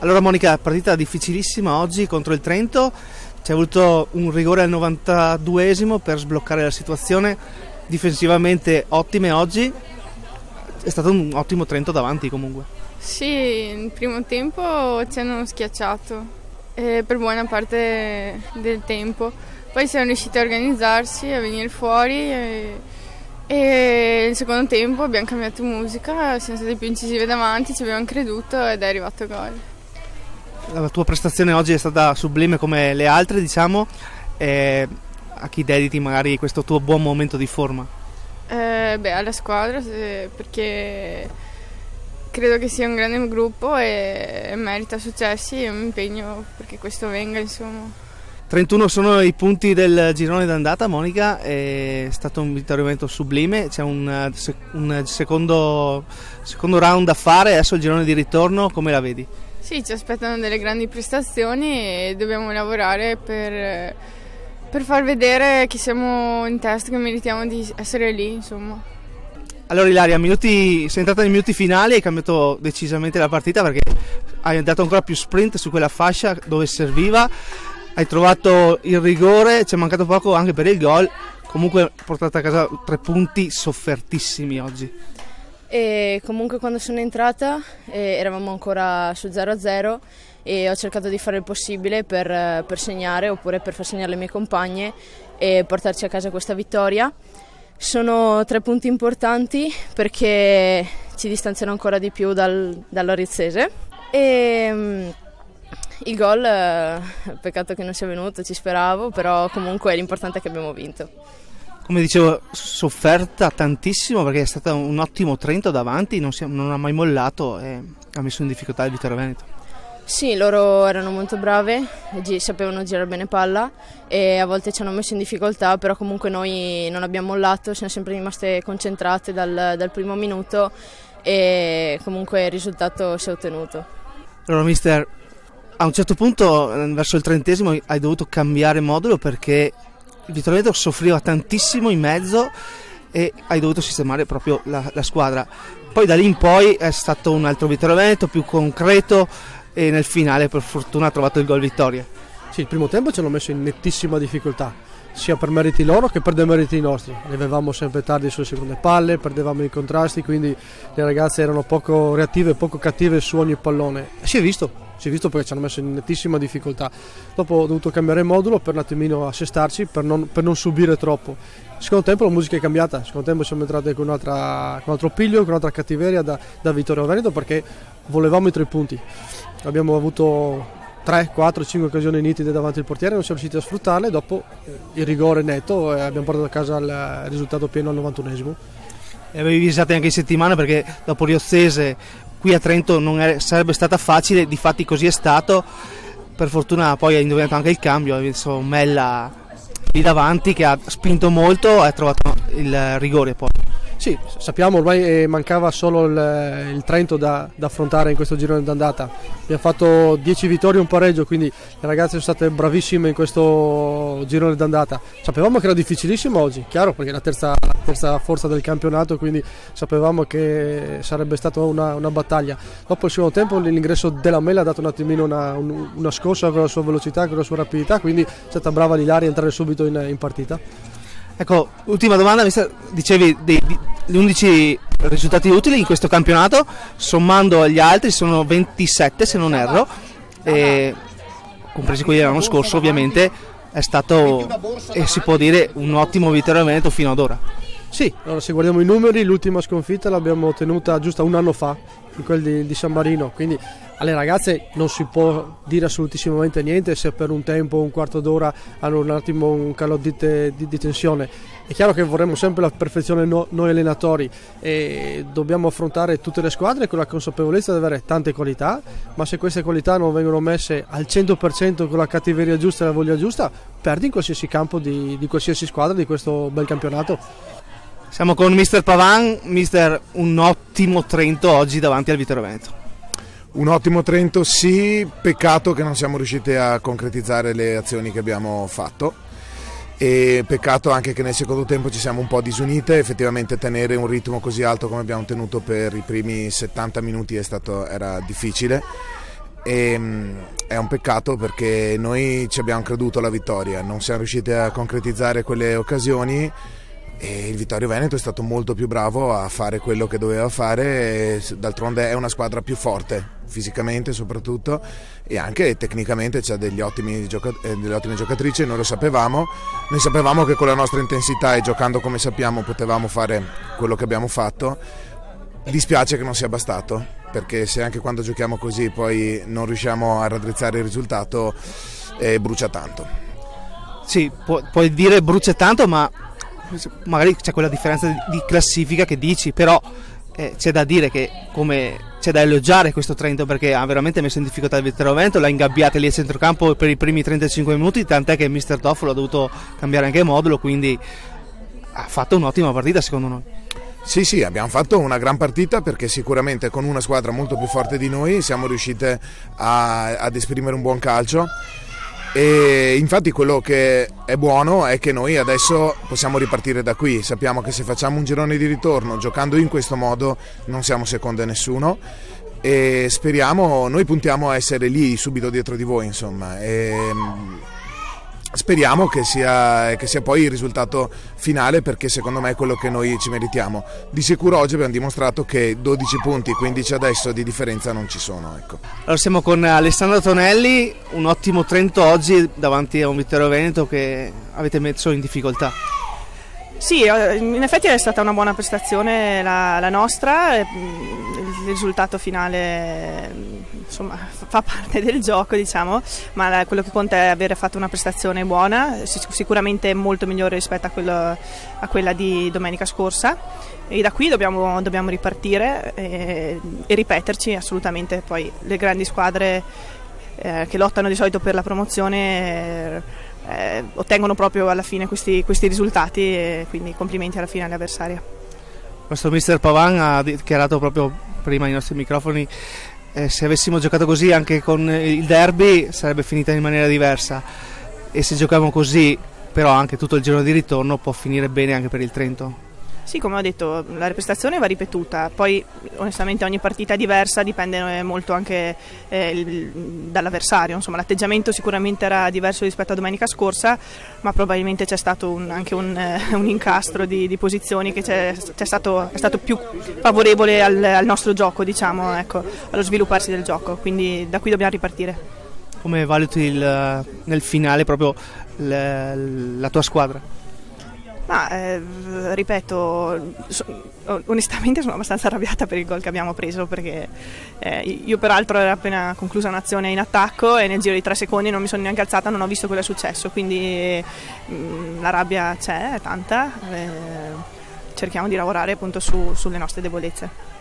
Allora Monica, partita difficilissima oggi contro il Trento, ci è voluto un rigore al 92esimo per sbloccare la situazione, difensivamente ottime oggi, è stato un ottimo Trento davanti comunque. Sì, nel primo tempo ci hanno schiacciato per buona parte del tempo, poi siamo riusciti a organizzarsi, a venire fuori e nel secondo tempo abbiamo cambiato musica, siamo stati più incisivi davanti, ci abbiamo creduto ed è arrivato gol. La tua prestazione oggi è stata sublime come le altre, diciamo, a chi dedichi magari questo tuo buon momento di forma? Alla squadra, perché credo che sia un grande gruppo e merita successi e mi impegno perché questo venga, insomma. 31 sono i punti del girone d'andata, Monica, è stato un vittoriamento sublime, c'è un secondo round da fare, adesso il girone di ritorno, come la vedi? Sì, ci aspettano delle grandi prestazioni e dobbiamo lavorare per far vedere che siamo in testa, che meritiamo di essere lì, insomma. Allora Ilaria, sei entrata nei minuti finali, hai cambiato decisamente la partita perché hai dato ancora più sprint su quella fascia dove serviva, hai trovato il rigore, ci è mancato poco anche per il gol, comunque portate a casa 3 punti soffertissimi oggi. E comunque quando sono entrata eravamo ancora su 0-0 e ho cercato di fare il possibile per segnare oppure per far segnare le mie compagne e portarci a casa questa vittoria. Sono 3 punti importanti perché ci distanziano ancora di più dall'Orizzese e il gol, peccato che non sia venuto, ci speravo, però comunque l'importante è che abbiamo vinto. Come dicevo, sofferta tantissimo perché è stato un ottimo Trento davanti, non ha mai mollato e ha messo in difficoltà il Vittorio Veneto. Sì, loro erano molto brave, sapevano girare bene palla e a volte ci hanno messo in difficoltà, però comunque noi non abbiamo mollato, siamo sempre rimaste concentrate dal primo minuto e comunque il risultato si è ottenuto. Allora mister, a un certo punto verso il 30esimo hai dovuto cambiare modulo perché il Vittorio Veneto soffriva tantissimo in mezzo e hai dovuto sistemare proprio la squadra. Poi da lì in poi è stato un altro Vittorio Veneto più concreto e nel finale per fortuna ha trovato il gol vittoria. Sì, il primo tempo ci hanno messo in nettissima difficoltà, sia per meriti loro che per demeriti nostri. Arrivavamo sempre tardi sulle seconde palle, perdevamo i contrasti, quindi le ragazze erano poco reattive, poco cattive su ogni pallone. Si è visto perché ci hanno messo in nettissima difficoltà. Dopo ho dovuto cambiare modulo per un attimino assestarci, per non subire troppo. Secondo tempo la musica è cambiata, secondo tempo siamo entrati con un altro piglio, con un'altra cattiveria da Vittorio Veneto perché volevamo i 3 punti. Abbiamo avuto 3, 4, 5 occasioni nitide davanti al portiere, non siamo riusciti a sfruttarle, dopo il rigore netto e abbiamo portato a casa il risultato pieno al 91esimo. E avevi visitato anche in settimana perché dopo Riozzese qui a Trento non sarebbe stata facile, difatti così è stato, per fortuna poi ha indovinato anche il cambio, ha visto Mella lì davanti che ha spinto molto e ha trovato il rigore poi. Sì, sappiamo ormai mancava solo il Trento da affrontare in questo girone d'andata. Abbiamo fatto 10 vittorie e un pareggio, quindi le ragazze sono state bravissime in questo girone d'andata. Sapevamo che era difficilissimo oggi, chiaro, perché è la terza forza del campionato, quindi sapevamo che sarebbe stata una battaglia. Dopo il secondo tempo l'ingresso della Mela ha dato un attimino una scossa con la sua velocità, con la sua rapidità, quindi è stata brava Lilaria a entrare subito in partita. Ecco, ultima domanda, mister, dicevi gli 11 risultati utili in questo campionato, sommando agli altri sono 27 se non erro, e compresi quelli dell'anno scorso ovviamente, è stato, e si può dire, un ottimo Vittorio Veneto fino ad ora. Sì, allora se guardiamo i numeri, l'ultima sconfitta l'abbiamo ottenuta giusto un anno fa, in quel di San Marino, quindi alle ragazze non si può dire assolutissimamente niente se per un tempo, un quarto d'ora hanno un attimo un calo di tensione. È chiaro che vorremmo sempre la perfezione noi allenatori e dobbiamo affrontare tutte le squadre con la consapevolezza di avere tante qualità, ma se queste qualità non vengono messe al 100% con la cattiveria giusta e la voglia giusta, perdi in qualsiasi campo di qualsiasi squadra di questo bel campionato. Siamo con mister Pavan, mister, un ottimo Trento oggi davanti al Vittorio Veneto. Un ottimo Trento sì, peccato che non siamo riusciti a concretizzare le azioni che abbiamo fatto e peccato anche che nel secondo tempo ci siamo un po' disunite, effettivamente tenere un ritmo così alto come abbiamo tenuto per i primi 70 minuti era difficile e è un peccato perché noi ci abbiamo creduto alla vittoria, non siamo riusciti a concretizzare quelle occasioni e il Vittorio Veneto è stato molto più bravo a fare quello che doveva fare, d'altronde è una squadra più forte fisicamente soprattutto e anche tecnicamente c'ha delle ottime giocatrici, noi lo sapevamo, noi sapevamo che con la nostra intensità e giocando come sappiamo potevamo fare quello che abbiamo fatto. Dispiace che non sia bastato, perché se anche quando giochiamo così poi non riusciamo a raddrizzare il risultato brucia tanto. Sì, puoi dire brucia tanto, ma magari c'è quella differenza di classifica che dici, però c'è da dire che c'è da elogiare questo Trento, perché ha veramente messo in difficoltà il Vittorio Veneto, l'ha ingabbiata lì a centrocampo per i primi 35 minuti, tant'è che Mister Toffolo ha dovuto cambiare anche modulo, quindi ha fatto un'ottima partita secondo noi. Sì, abbiamo fatto una gran partita perché sicuramente con una squadra molto più forte di noi siamo riusciti ad esprimere un buon calcio e infatti quello che è buono è che noi adesso possiamo ripartire da qui, sappiamo che se facciamo un girone di ritorno giocando in questo modo non siamo secondi a nessuno e speriamo, noi puntiamo a essere lì subito dietro di voi insomma. Speriamo che sia poi il risultato finale perché secondo me è quello che noi ci meritiamo. Di sicuro oggi abbiamo dimostrato che 12 punti, 15 adesso di differenza non ci sono. Ecco. Allora siamo con Alessandro Tonelli, un ottimo Trento oggi davanti a un Vittorio Veneto che avete messo in difficoltà. Sì, in effetti è stata una buona prestazione la nostra, il risultato finale insomma fa parte del gioco diciamo, ma quello che conta è avere fatto una prestazione buona, sicuramente molto migliore rispetto a quella di domenica scorsa e da qui dobbiamo ripartire e ripeterci assolutamente, poi le grandi squadre che lottano di solito per la promozione ottengono proprio alla fine questi risultati e quindi complimenti alla fine agli avversari. Il nostro mister Pavan ha dichiarato proprio prima ai nostri microfoni se avessimo giocato così anche con il derby sarebbe finita in maniera diversa e se giochiamo così però anche tutto il giorno di ritorno può finire bene anche per il Trento. Sì, come ho detto, la prestazione va ripetuta, poi onestamente ogni partita è diversa, dipende molto anche dall'avversario, insomma l'atteggiamento sicuramente era diverso rispetto a domenica scorsa, ma probabilmente c'è stato anche un incastro di posizioni che è stato più favorevole al nostro gioco, diciamo, ecco, allo svilupparsi del gioco, quindi da qui dobbiamo ripartire. Come valuti nel finale proprio la tua squadra? Ma ripeto, onestamente sono abbastanza arrabbiata per il gol che abbiamo preso perché io peraltro era appena conclusa un'azione in attacco e nel giro di 3 secondi non mi sono neanche alzata, non ho visto quello che è successo, quindi la rabbia c'è, è tanta, cerchiamo di lavorare appunto sulle nostre debolezze.